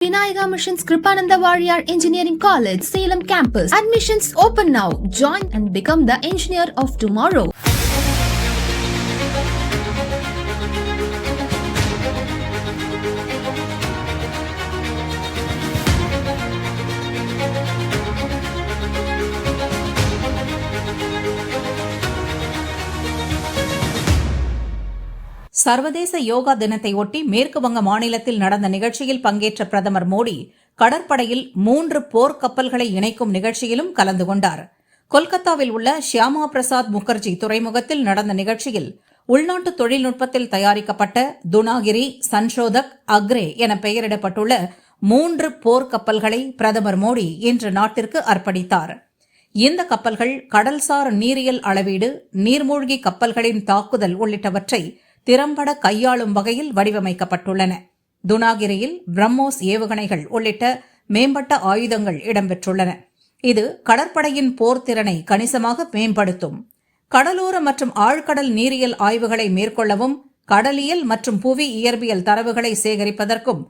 Vinayaka Mission's Kripananda Warrior Engineering College, Salem campus. Admissions open now. Join and become the engineer of tomorrow. சர்வதேச யோகா தினத்தை ஒட்டி மேற்குவங்க மாநிலத்தில் நடந்த நிகழ்ச்சியில் பங்கேற்ற பிரதமர் மோடி கடற்படையில் 3 போர்க்கப்பல்களை இணைக்கும் நிகழ்ச்சியிலும் கலந்து கொண்டார். கொல்கத்தாவில் உள்ள ஷியாமா பிரசாத் முகர்ஜி துறைமுகத்தில் நடந்த நிகழ்ச்சியில் உள்நாட்டு தொழில்நுட்பத்தில் தயாரிக்கப்பட்ட துனாகிரி, சன்ஷோதக், அக்ரே என பெயரிடப்பட்டுள்ள 3 போர்க்கப்பல்களை பிரதமர் மோடி இன்று நாட்டிற்கு அர்ப்பணித்தார். இந்த கப்பல்கள் கடல்சார் நீரியல் அளவீடு, நீர்மூழ்கி கப்பல்களின் தாக்குதல் உள்ளிட்டவற்றை திறம்பட கையாளும் வகையில் வடிவமைக்கப்பட்டுள்ளன. துனாகிரியில் பிரம்மோஸ் ஏவுகணைகள் உள்ளிட்ட மேம்பட்ட ஆயுதங்கள் இடம்பெற்றுள்ளன. இது கடற்படையின் போர் திறனை கணிசமாக மேம்படுத்தும். கடலோர மற்றும் ஆழ்கடல் நீரியல் ஆய்வுகளை மேற்கொள்ளவும், கடலியல் மற்றும் புவி இயற்பியல் தரவுகளை சேகரிப்பதற்கும்